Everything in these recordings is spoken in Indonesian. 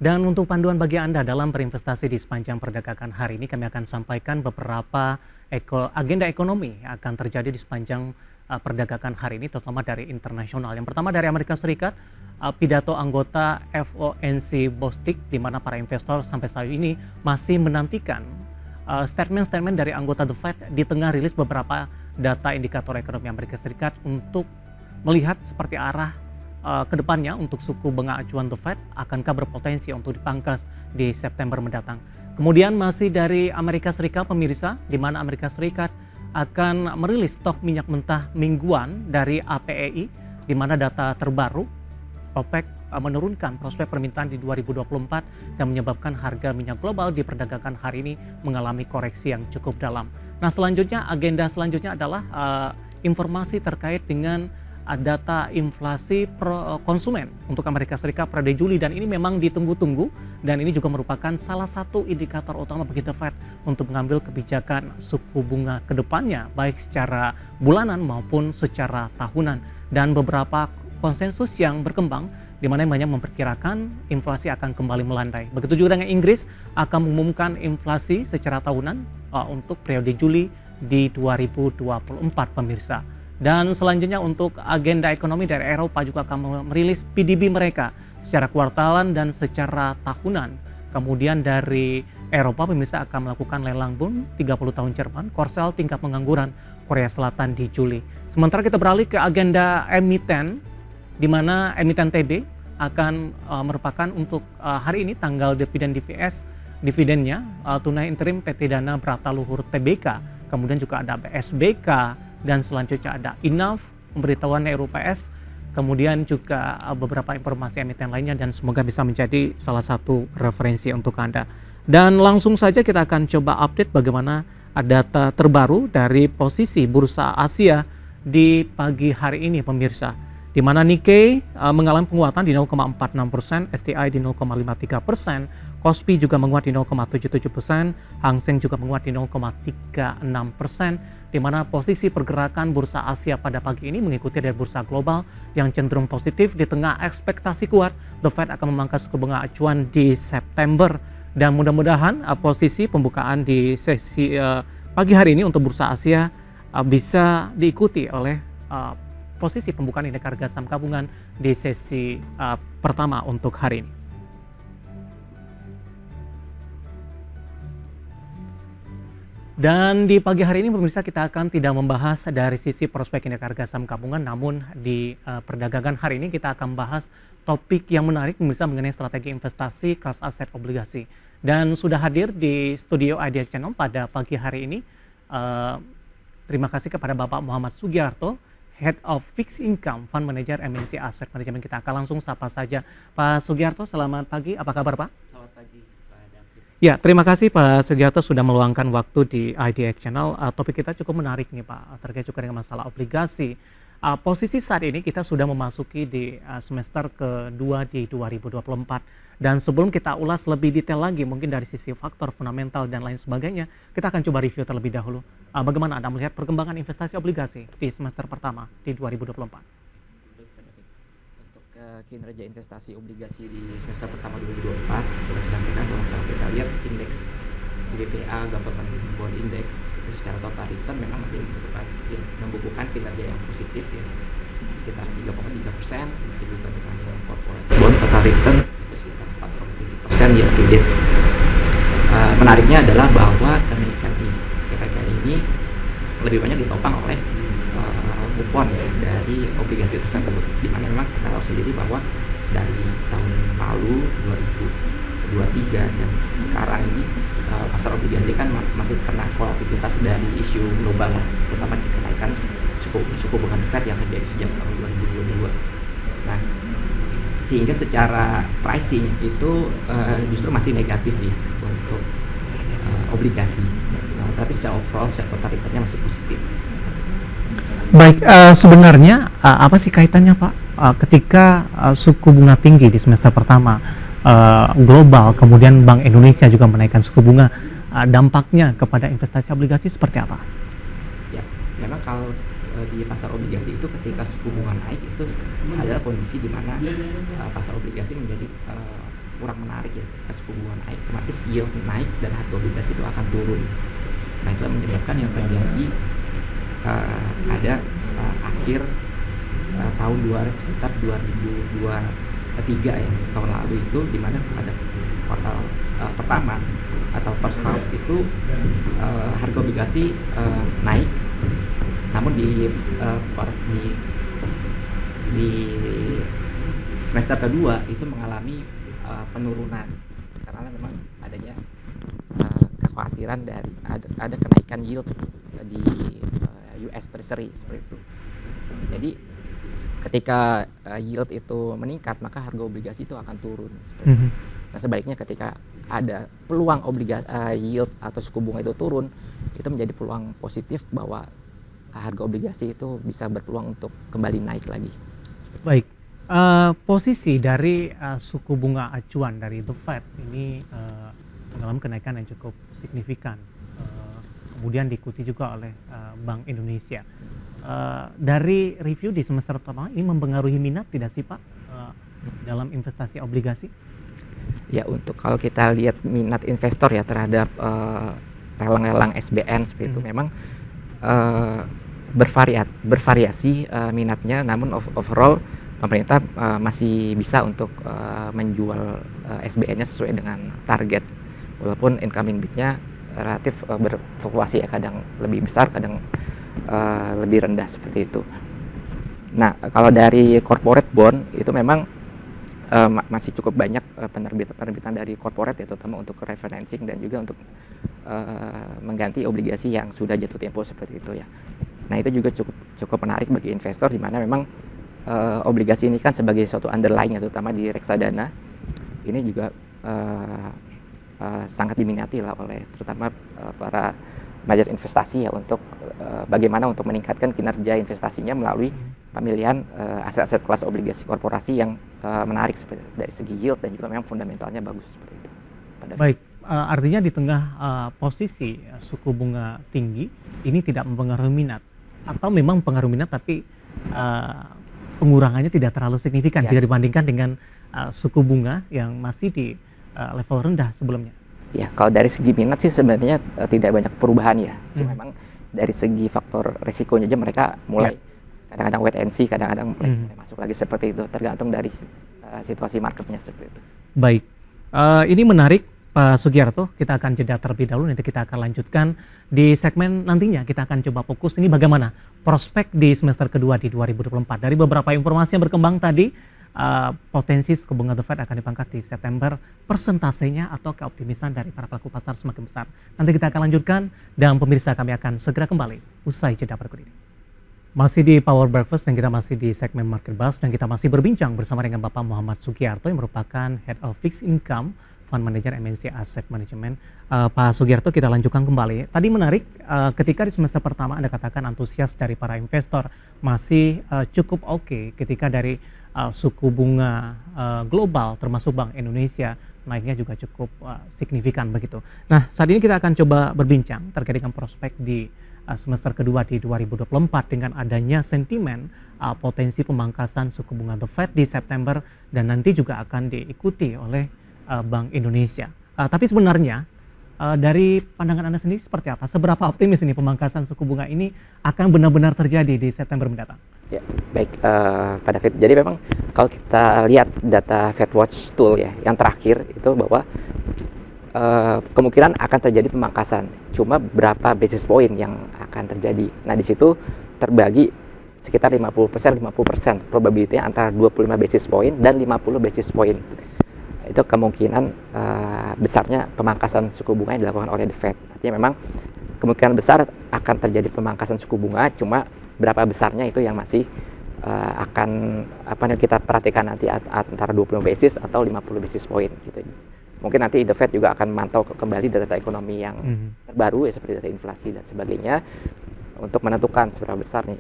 Dan untuk panduan bagi Anda dalam berinvestasi di sepanjang perdagangan hari ini, kami akan sampaikan beberapa agenda ekonomi yang akan terjadi di sepanjang perdagangan hari ini, terutama dari internasional. Yang pertama dari Amerika Serikat, pidato anggota FOMC Bostik, di mana para investor sampai saat ini masih menantikan statement-statement dari anggota The Fed di tengah rilis beberapa data indikator ekonomi Amerika Serikat untuk melihat seperti arah kedepannya untuk suku bunga acuan The Fed akankah berpotensi untuk dipangkas di September mendatang. Kemudian masih dari Amerika Serikat, pemirsa, di mana Amerika Serikat akan merilis stok minyak mentah mingguan dari APEI, di mana data terbaru OPEC menurunkan prospek permintaan di 2024 dan menyebabkan harga minyak global di perdagangan hari ini mengalami koreksi yang cukup dalam. Nah, selanjutnya agenda selanjutnya adalah informasi terkait dengan data inflasi konsumen untuk Amerika Serikat pada Juli, dan ini memang ditunggu-tunggu, dan ini juga merupakan salah satu indikator utama bagi The Fed untuk mengambil kebijakan suku bunga ke depannya, baik secara bulanan maupun secara tahunan. Dan beberapa konsensus yang berkembang di mana banyak memperkirakan inflasi akan kembali melandai. Begitu juga dengan Inggris akan mengumumkan inflasi secara tahunan untuk periode Juli di 2024, pemirsa. Dan selanjutnya untuk agenda ekonomi dari Eropa juga akan merilis PDB mereka secara kuartalan dan secara tahunan. Kemudian dari Eropa, pemirsa, akan melakukan lelang bond 30 tahun Jerman, Korsel tingkat pengangguran Korea Selatan di Juli. Sementara kita beralih ke agenda emiten, di mana emiten TB akan merupakan untuk hari ini tanggal dividen DVS, dividennya tunai interim PT Dana Brata Luhur Tbk, kemudian juga ada BSBK, dan selanjutnya ada INAF, pemberitahuan RUPS, kemudian juga beberapa informasi emiten lainnya, dan semoga bisa menjadi salah satu referensi untuk Anda. Dan langsung saja kita akan coba update bagaimana data terbaru dari posisi bursa Asia di pagi hari ini, pemirsa, di mana Nikkei mengalami penguatan di 0,46%, STI di 0,53%, Kospi juga menguat di 0,77%, Hang Seng juga menguat di 0,36%, di mana posisi pergerakan bursa Asia pada pagi ini mengikuti dari bursa global yang cenderung positif di tengah ekspektasi kuat The Fed akan memangkas suku bunga acuan di September. Dan mudah-mudahan posisi pembukaan di sesi pagi hari ini untuk bursa Asia bisa diikuti oleh posisi pembukaan indeks harga saham gabungan di sesi pertama untuk hari ini. Dan di pagi hari ini, pemirsa, kita akan tidak membahas dari sisi prospek indeks harga saham gabungan, namun di perdagangan hari ini kita akan bahas topik yang menarik, pemirsa, mengenai strategi investasi kelas aset obligasi. Dan sudah hadir di studio IDX Channel pada pagi hari ini, terima kasih kepada Bapak Muhammad Sugiarto, Head of Fixed Income Fund Manager MNC Asset Management. Kita akan langsung sapa saja. Pak Sugiarto, selamat pagi. Apa kabar, Pak? Selamat pagi, Pak David. Ya, terima kasih Pak Sugiarto sudah meluangkan waktu di IDX Channel. Topik kita cukup menarik nih, Pak, terkait juga dengan masalah obligasi. Posisi saat ini kita sudah memasuki di semester kedua di 2024. Dan sebelum kita ulas lebih detail lagi, mungkin dari sisi faktor fundamental dan lain sebagainya, kita akan coba review terlebih dahulu. Bagaimana Anda melihat perkembangan investasi obligasi di semester pertama di 2024? Untuk kinerja investasi obligasi di semester pertama 2024, dapat saya sampaikan bahwa kalau kita lihat indeks BBPA Government Bond Index itu secara total return memang masih membukukan kinerja yang positif, ya, sekitar 3,3%, begitu juga dengan corporate bond total return itu sekitar 4,7% year to date. Menariknya adalah bahwa kenaikan ini lebih banyak ditopang oleh kupon, ya, dari obligasi tersebut, di mana memang kita tahu sendiri bahwa dari tahun lalu 2023 dan sekarang ini pasar obligasi kan masih kena volatilitas dari isu global, ya, terutama kenaikan suku bunga The Fed yang terjadi sejak tahun 2022. Nah, sehingga secara pricing itu justru masih negatif, ya, untuk obligasi, tapi secara overall, secara total returnnya masih positif. Baik, sebenarnya apa sih kaitannya, Pak, ketika suku bunga tinggi di semester pertama global, kemudian Bank Indonesia juga menaikkan suku bunga, dampaknya kepada investasi obligasi seperti apa? Ya, memang kalau di pasar obligasi itu ketika suku bunga naik itu adalah kondisi di mana pasar obligasi menjadi kurang menarik ya, ketika suku bunga naik, otomatis yield naik dan harga obligasi itu akan turun. Nah itu menyebabkan yang terjadi ada akhir tahun sekitar 2023 ya, tahun lalu itu, dimana pada kuartal pertama atau first half itu harga obligasi naik, namun di semester kedua itu mengalami penurunan karena memang adanya kekhawatiran dari ada kenaikan yield di US Treasury seperti itu. Jadi ketika yield itu meningkat, maka harga obligasi itu akan turun seperti itu. Nah sebaliknya ketika ada peluang yield atau suku bunga itu turun, itu menjadi peluang positif bahwa harga obligasi itu bisa berpeluang untuk kembali naik lagi. Baik, posisi dari suku bunga acuan dari The Fed ini mengalami kenaikan yang cukup signifikan, kemudian diikuti juga oleh Bank Indonesia. Dari review di semester pertama ini mempengaruhi minat tidak sih Pak dalam investasi obligasi? Ya, untuk kalau kita lihat minat investor ya terhadap lelang-lelang SBN seperti itu memang bervariasi minatnya, namun overall pemerintah masih bisa untuk menjual SBN-nya sesuai dengan target, walaupun incoming bid-nya relatif berfluktuasi ya, kadang lebih besar, kadang lebih rendah seperti itu. Nah, kalau dari corporate bond itu memang masih cukup banyak penerbitan dari corporate ya, terutama untuk refinancing dan juga untuk mengganti obligasi yang sudah jatuh tempo seperti itu ya. Nah itu juga cukup menarik bagi investor, di mana memang obligasi ini kan sebagai suatu underlying ya, terutama di reksadana ini juga sangat diminati lah oleh terutama para manajer investasi ya, untuk bagaimana untuk meningkatkan kinerja investasinya melalui pemilihan aset-aset kelas obligasi korporasi yang menarik seperti dari segi yield dan juga memang fundamentalnya bagus seperti itu. Baik, artinya di tengah posisi suku bunga tinggi ini tidak mempengaruhi minat, atau memang pengaruh minat tapi pengurangannya tidak terlalu signifikan jika dibandingkan dengan suku bunga yang masih di level rendah sebelumnya. Ya, kalau dari segi minat sih sebenarnya tidak banyak perubahan ya. Cuma memang dari segi faktor resikonya aja mereka mulai kadang-kadang wait and see, kadang-kadang mulai masuk lagi seperti itu, tergantung dari situasi marketnya seperti itu. Baik, ini menarik Pak Sugiarto, kita akan jeda terlebih dahulu, nanti kita akan lanjutkan di segmen nantinya. Kita akan coba fokus ini bagaimana prospek di semester kedua di 2024. Dari beberapa informasi yang berkembang tadi, potensi suku bunga The Fed akan dipangkas di September, persentasenya atau keoptimisan dari para pelaku pasar semakin besar. Nanti kita akan lanjutkan, dan pemirsa kami akan segera kembali usai jeda berikut ini. Masih di Power Breakfast dan kita masih di segmen Market Buzz, dan kita masih berbincang bersama dengan Bapak Muhammad Sugiarto yang merupakan Head of Fixed Income Fund Manager MNC Asset Management. Pak Sugiarto, kita lanjutkan kembali. Tadi menarik, ketika di semester pertama Anda katakan antusias dari para investor masih cukup oke, ketika dari suku bunga global termasuk Bank Indonesia naiknya juga cukup signifikan begitu. Nah, saat ini kita akan coba berbincang terkait dengan prospek di semester kedua di 2024 dengan adanya sentimen potensi pemangkasan suku bunga The Fed di September, dan nanti juga akan diikuti oleh Bank Indonesia. Tapi sebenarnya dari pandangan Anda sendiri seperti apa? Seberapa optimis ini pemangkasan suku bunga ini akan benar-benar terjadi di September mendatang? Ya, baik Pak David. Jadi memang kalau kita lihat data FedWatch Tool ya, yang terakhir itu bahwa kemungkinan akan terjadi pemangkasan. Cuma berapa basis point yang akan terjadi. Nah, di situ terbagi sekitar 50%, 50% probability antara 25 basis point dan 50 basis point. Itu kemungkinan besarnya pemangkasan suku bunga yang dilakukan oleh The Fed. Artinya memang kemungkinan besar akan terjadi pemangkasan suku bunga, cuma berapa besarnya itu yang masih akan kita perhatikan nanti antara 25 basis atau 50 basis point gitu. Mungkin nanti The Fed juga akan memantau kembali data ekonomi yang terbaru ya, seperti data inflasi dan sebagainya, untuk menentukan seberapa besar nih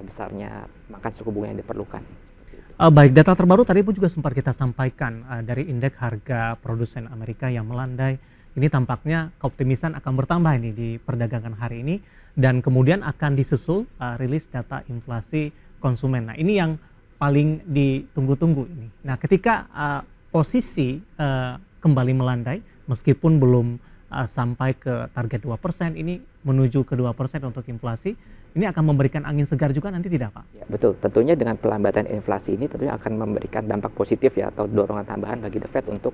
besarnya pemangkasan suku bunga yang diperlukan. Baik, data terbaru tadi pun juga sempat kita sampaikan dari indeks harga produsen Amerika yang melandai. Ini tampaknya keoptimisan akan bertambah ini di perdagangan hari ini, dan kemudian akan disusul rilis data inflasi konsumen. Nah, ini yang paling ditunggu-tunggu ini. Nah, ketika posisi kembali melandai meskipun belum sampai ke target 2%, ini menuju ke 2% untuk inflasi. Ini akan memberikan angin segar juga nanti tidak, Pak? Ya, betul. Tentunya dengan pelambatan inflasi ini tentunya akan memberikan dampak positif ya, atau dorongan tambahan bagi The Fed untuk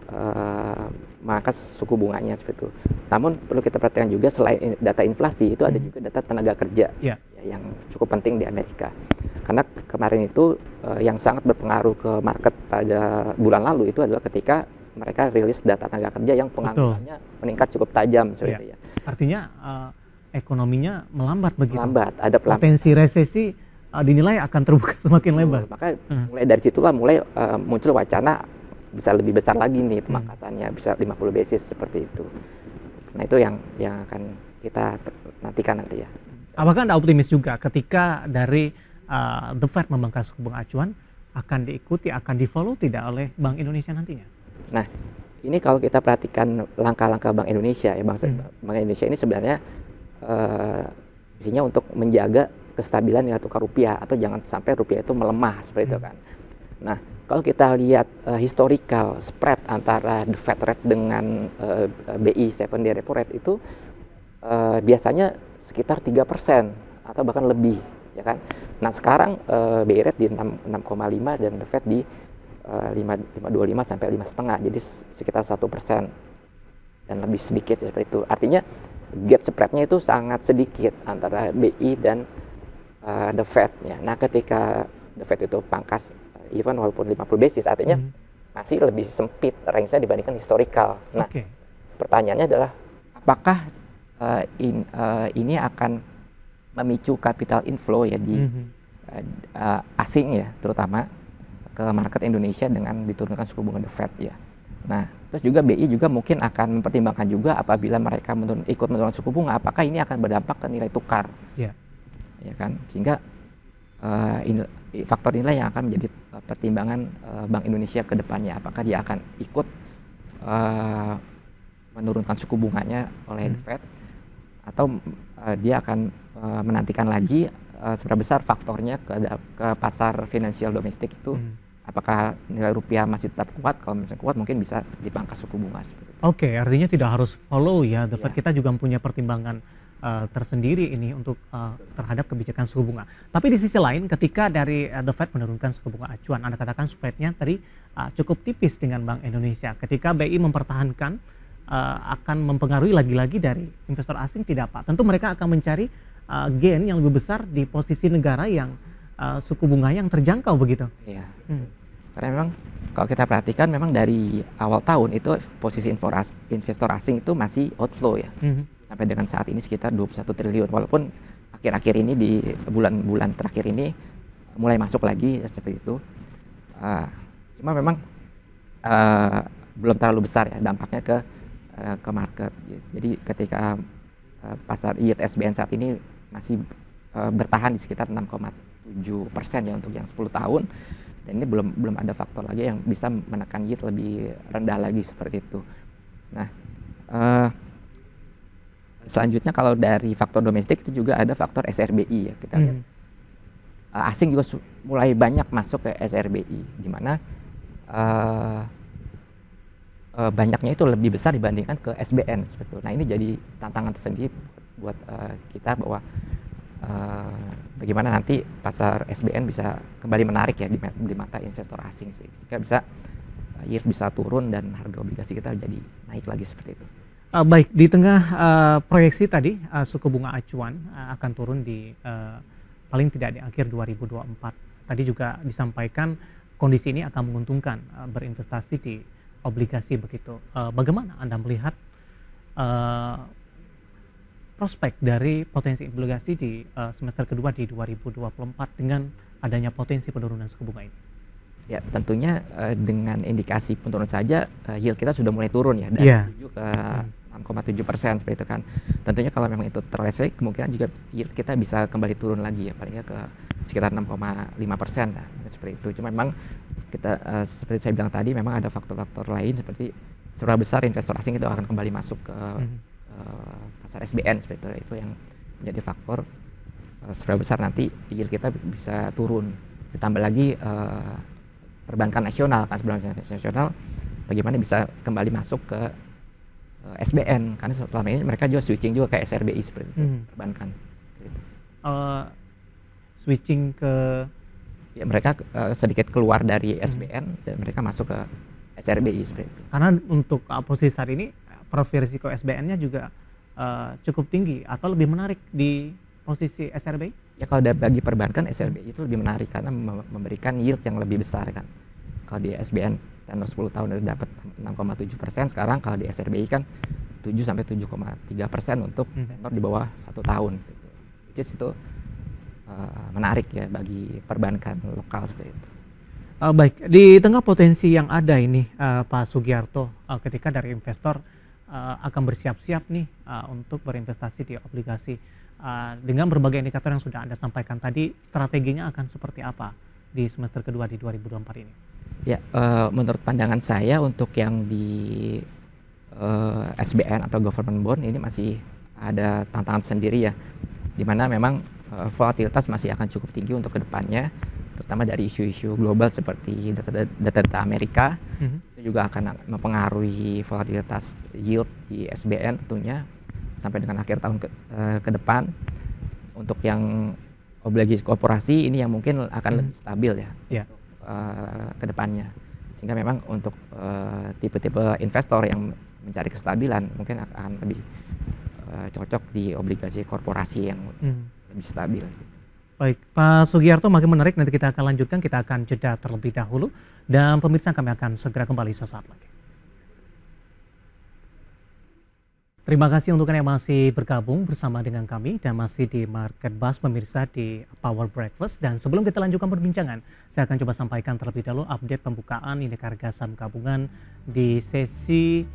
memangkas suku bunganya seperti itu. Namun perlu kita perhatikan juga selain data inflasi itu ada juga data tenaga kerja ya, yang cukup penting di Amerika. Karena kemarin itu yang sangat berpengaruh ke market pada bulan lalu itu adalah ketika mereka rilis data tenaga kerja yang penganggurannya meningkat cukup tajam seperti itu ya. Artinya ekonominya melambat begitu. Melambat, ada potensi resesi dinilai akan terbuka semakin lebar. Maka mulai dari situlah muncul wacana bisa lebih besar lagi nih pemangkasannya, bisa 50 basis seperti itu. Nah, itu yang akan kita nantikan nanti ya. Apakah Anda optimis juga ketika dari The Fed memangkas suku bunga acuan akan diikuti, akan di-follow tidak oleh Bank Indonesia nantinya? Nah, ini kalau kita perhatikan langkah-langkah Bank Indonesia ya, Bank Indonesia ini sebenarnya isinya untuk menjaga kestabilan nilai tukar rupiah atau jangan sampai rupiah itu melemah seperti itu kan. Nah, kalau kita lihat historical spread antara the Fed rate dengan BI 7-day repo rate itu biasanya sekitar 3% atau bahkan lebih ya kan. Nah, sekarang BI rate di 6,5 dan the Fed di 5,25 sampai 5,5, jadi sekitar 1% dan lebih sedikit seperti itu. Artinya gap spreadnya itu sangat sedikit antara BI dan the Fed ya. Nah, ketika the Fed itu pangkas even walaupun 50 basis, artinya masih lebih sempit range-nya dibandingkan historical. Nah, pertanyaannya adalah apakah ini akan memicu capital inflow ya di asing ya, terutama ke market Indonesia dengan diturunkan suku bunga the Fed ya. Nah, terus juga BI juga mungkin akan mempertimbangkan juga apabila mereka ikut menurunkan suku bunga, apakah ini akan berdampak ke nilai tukar, ya kan? Sehingga faktor inilah yang akan menjadi pertimbangan Bank Indonesia ke depannya, apakah dia akan ikut menurunkan suku bunganya oleh the Fed atau dia akan menantikan lagi seberapa besar faktornya ke pasar finansial domestik itu. Apakah nilai rupiah masih tetap kuat? Kalau misalnya kuat, mungkin bisa dipangkas suku bunga. Oke, artinya tidak harus follow ya. The Fed kita juga punya pertimbangan tersendiri ini untuk terhadap kebijakan suku bunga. Tapi di sisi lain, ketika dari The Fed menurunkan suku bunga acuan, Anda katakan spreadnya tadi cukup tipis dengan Bank Indonesia. Ketika BI mempertahankan, akan mempengaruhi lagi-lagi dari investor asing tidak, Pak? Tentu mereka akan mencari gain yang lebih besar di posisi negara yang suku bunga yang terjangkau begitu. Iya. Karena memang kalau kita perhatikan memang dari awal tahun itu posisi investor asing itu masih outflow ya. Sampai dengan saat ini sekitar 21 triliun. Walaupun akhir-akhir ini di bulan-bulan terakhir ini mulai masuk lagi seperti itu. Cuma memang belum terlalu besar ya dampaknya ke market. Jadi ketika pasar yield SBN saat ini masih bertahan di sekitar 6,7% ya untuk yang 10 tahun. Dan ini belum ada faktor lagi yang bisa menekan yield lebih rendah lagi seperti itu. Nah, selanjutnya kalau dari faktor domestik itu juga ada faktor SRBI ya. Kita lihat asing juga mulai banyak masuk ke SRBI, di mana banyaknya itu lebih besar dibandingkan ke SBN seperti itu. Nah, ini jadi tantangan tersendiri buat kita bahwa bagaimana nanti pasar SBN bisa kembali menarik ya di mata investor asing sehingga bisa yield bisa turun dan harga obligasi kita jadi naik lagi seperti itu. Baik, di tengah proyeksi tadi suku bunga acuan akan turun di paling tidak di akhir 2024. Tadi juga disampaikan kondisi ini akan menguntungkan berinvestasi di obligasi begitu. Bagaimana Anda melihat prospek dari potensi obligasi di semester kedua di 2024 dengan adanya potensi penurunan suku bunga ini? Ya, tentunya dengan indikasi penurunan saja yield kita sudah mulai turun ya dari 7 ke 6,7% seperti itu kan. Tentunya kalau memang itu terlesai, kemungkinan juga yield kita bisa kembali turun lagi ya, palingnya ke sekitar 6,5% lah, seperti itu. Cuma memang kita seperti saya bilang tadi, memang ada faktor-faktor lain seperti seberapa besar investor asing itu akan kembali masuk ke pasar SBN seperti itu yang menjadi faktor seberapa besar nanti yield kita bisa turun. Ditambah lagi perbankan nasional kan, perbankan nasional bagaimana bisa kembali masuk ke SBN, karena selama ini mereka juga switching juga ke SRBI seperti itu, perbankan. Gitu. Switching ke Ya, mereka sedikit keluar dari SBN dan mereka masuk ke SRBI seperti itu. karena untuk posisi saat ini profil risiko SBN-nya juga cukup tinggi atau lebih menarik di posisi SRBI? Ya kalau bagi perbankan SRBI itu lebih menarik karena memberikan yield yang lebih besar kan. Kalau di SBN tenor 10 tahun udah dapat 6,7%, sekarang kalau di SRBI kan 7 sampai 7,3% untuk tenor di bawah 1 tahun. Which is itu menarik ya bagi perbankan lokal seperti itu. Baik, di tengah potensi yang ada ini Pak Sugiarto, ketika dari investor akan bersiap-siap nih untuk berinvestasi di obligasi dengan berbagai indikator yang sudah Anda sampaikan tadi, strateginya akan seperti apa di semester kedua di 2024 ini? Ya, menurut pandangan saya untuk yang di SBN atau government bond ini masih ada tantangan sendiri ya, di mana memang volatilitas masih akan cukup tinggi untuk kedepannya, terutama dari isu-isu global seperti data Amerika. Itu juga akan mempengaruhi volatilitas yield di SBN tentunya sampai dengan akhir tahun ke depan. Untuk yang obligasi korporasi ini yang mungkin akan lebih stabil ya. Untuk ke depannya, sehingga memang untuk tipe-tipe investor yang mencari kestabilan mungkin akan lebih cocok di obligasi korporasi yang lebih stabil. Baik, Pak Sugiarto, makin menarik, nanti kita akan lanjutkan, kita akan jeda terlebih dahulu dan pemirsa kami akan segera kembali sesaat lagi. Terima kasih untuk Anda yang masih bergabung bersama dengan kami dan masih di Market Buzz pemirsa di Power Breakfast. Dan sebelum kita lanjutkan perbincangan, saya akan coba sampaikan terlebih dahulu update pembukaan indeks harga saham gabungan di sesi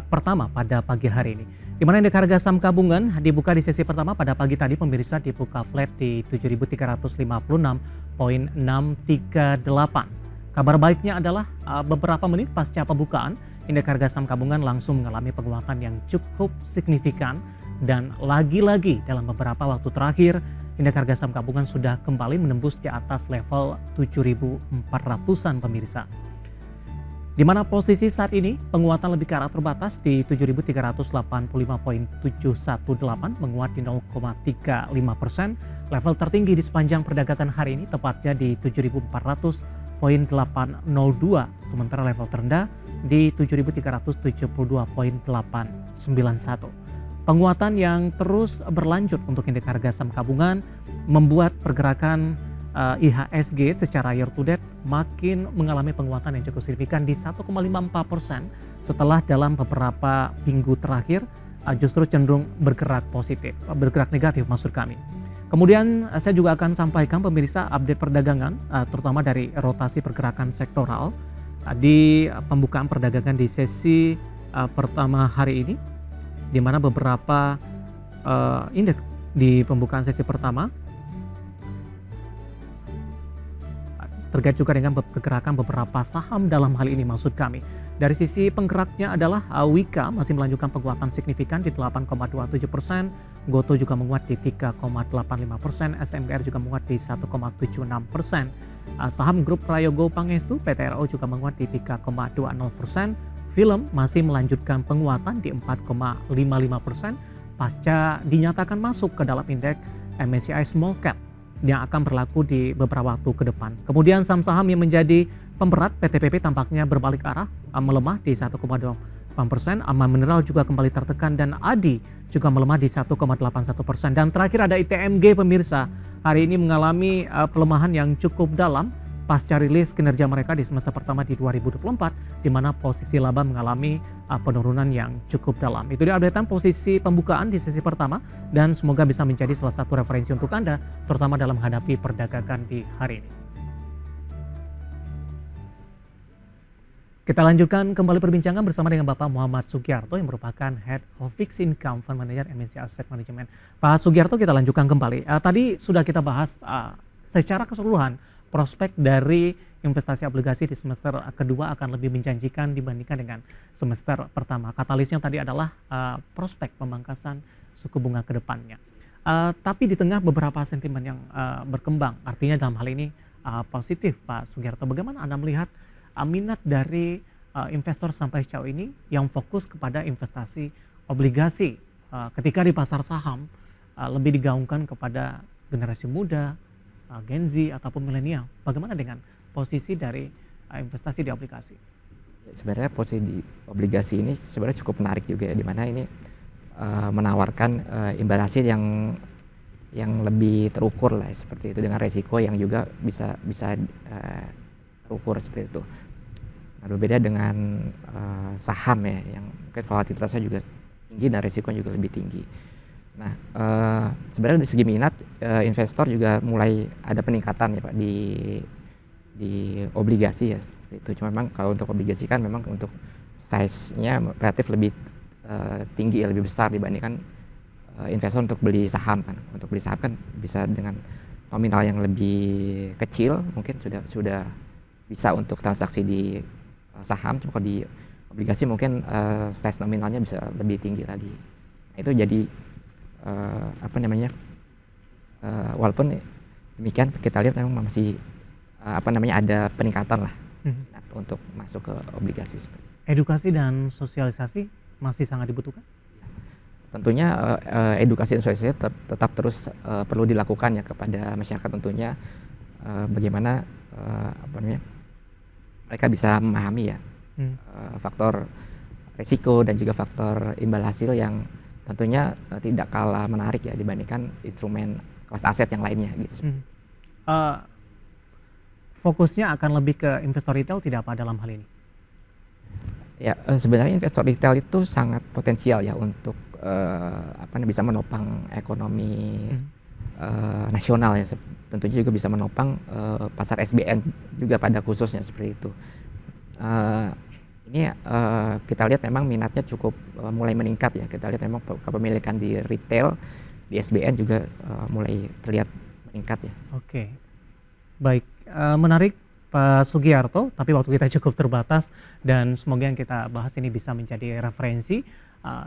pertama pada pagi hari ini. Di mana indeks harga saham gabungan dibuka di sesi pertama pada pagi tadi pemirsa dibuka flat di 7.356.638. Kabar baiknya adalah beberapa menit pasca pembukaan, indeks harga saham gabungan langsung mengalami penguatan yang cukup signifikan, dan lagi-lagi dalam beberapa waktu terakhir indeks harga saham gabungan sudah kembali menembus di atas level 7.400-an pemirsa. Di mana posisi saat ini penguatan lebih ke arah terbatas di 7.385.718, menguat di 0,35%. Level tertinggi di sepanjang perdagangan hari ini tepatnya di 7.400.802, sementara level terendah di 7.372.891. Penguatan yang terus berlanjut untuk indeks harga saham gabungan membuat pergerakan IHSG secara year to date makin mengalami penguatan yang cukup signifikan di 1,54% setelah dalam beberapa minggu terakhir justru cenderung bergerak negatif maksud kami. Kemudian saya juga akan sampaikan pemirsa update perdagangan terutama dari rotasi pergerakan sektoral di pembukaan perdagangan di sesi pertama hari ini, di mana beberapa indeks di pembukaan sesi pertama terkait juga dengan pergerakan beberapa saham dalam hal ini maksud kami. Dari sisi penggeraknya adalah Wika masih melanjutkan penguatan signifikan di 8,27%, Goto juga menguat di 3,85%, SMBR juga menguat di 1,76%. Saham grup Prayogo Pangestu PTRO juga menguat di 3,20%. Film masih melanjutkan penguatan di 4,55% pasca dinyatakan masuk ke dalam indeks MSCI Small Cap yang akan berlaku di beberapa waktu ke depan. Kemudian saham-saham yang menjadi pemberat PTPP tampaknya berbalik arah, melemah di 1,2%. Aman Mineral juga kembali tertekan dan ADI juga melemah di 1,81%. Dan terakhir ada ITMG pemirsa, hari ini mengalami pelemahan yang cukup dalam pasca rilis kinerja mereka di semester pertama di 2024, di mana posisi laba mengalami penurunan yang cukup dalam. Itu dia updatean posisi pembukaan di sesi pertama, dan semoga bisa menjadi salah satu referensi untuk Anda, terutama dalam menghadapi perdagangan di hari ini. Kita lanjutkan kembali perbincangan bersama dengan Bapak Muhammad Sugiarto yang merupakan Head of Fixed Income Fund Manager MSCI Asset Management. Pak Sugiarto, kita lanjutkan kembali. Tadi sudah kita bahas secara keseluruhan prospek dari investasi obligasi di semester kedua akan lebih menjanjikan dibandingkan dengan semester pertama. Katalisnya tadi adalah prospek pemangkasan suku bunga ke depannya. Tapi di tengah beberapa sentimen yang berkembang, artinya dalam hal ini positif, Pak Sugiarto. Bagaimana Anda melihat minat dari investor sampai sejauh ini yang fokus kepada investasi obligasi, ketika di pasar saham lebih digaungkan kepada generasi muda, Gen Z ataupun milenial. Bagaimana dengan posisi dari investasi di obligasi? Sebenarnya posisi di obligasi ini sebenarnya cukup menarik juga ya, di mana ini menawarkan imbal hasil yang lebih terukur lah seperti itu, dengan resiko yang juga bisa terukur seperti itu. Nah, berbeda dengan saham ya, yang mungkin volatilitasnya juga tinggi dan resikonya juga lebih tinggi. Nah, sebenarnya dari segi minat investor juga mulai ada peningkatan ya Pak di obligasi ya seperti itu. Cuma memang kalau untuk obligasi kan memang untuk size-nya relatif lebih tinggi ya, lebih besar dibandingkan investor untuk beli saham kan. Untuk beli saham kan bisa dengan nominal yang lebih kecil mungkin sudah bisa untuk transaksi di saham. Cuma kalau di obligasi mungkin size nominalnya bisa lebih tinggi lagi. Nah, itu jadi walaupun demikian kita lihat memang masih ada peningkatan lah untuk masuk ke obligasi. Edukasi dan sosialisasi masih sangat dibutuhkan? Tentunya edukasi dan sosialisasi tetap terus perlu dilakukan ya kepada masyarakat tentunya, bagaimana mereka bisa memahami ya faktor risiko dan juga faktor imbal hasil yang tentunya tidak kalah menarik ya dibandingkan instrumen kelas aset yang lainnya gitu. Fokusnya akan lebih ke investor retail tidak Pak dalam hal ini? Ya, sebenarnya investor retail itu sangat potensial ya untuk bisa menopang ekonomi nasional ya. Tentunya juga bisa menopang pasar SBN juga pada khususnya seperti itu. Ini kita lihat memang minatnya cukup mulai meningkat ya. Kita lihat memang kepemilikan di retail di SBN juga mulai terlihat meningkat ya. Oke, baik. Menarik Pak Sugiarto, tapi waktu kita cukup terbatas dan semoga yang kita bahas ini bisa menjadi referensi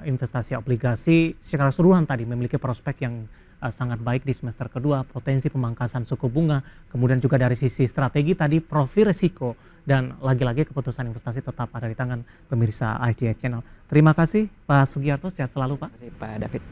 investasi obligasi secara keseluruhan tadi memiliki prospek yang sangat baik di semester kedua, potensi pemangkasan suku bunga, kemudian juga dari sisi strategi tadi profil risiko, dan lagi-lagi keputusan investasi tetap ada di tangan pemirsa IGX Channel. Terima kasih Pak Sugiarto, sehat selalu Pak. Terima kasih Pak David.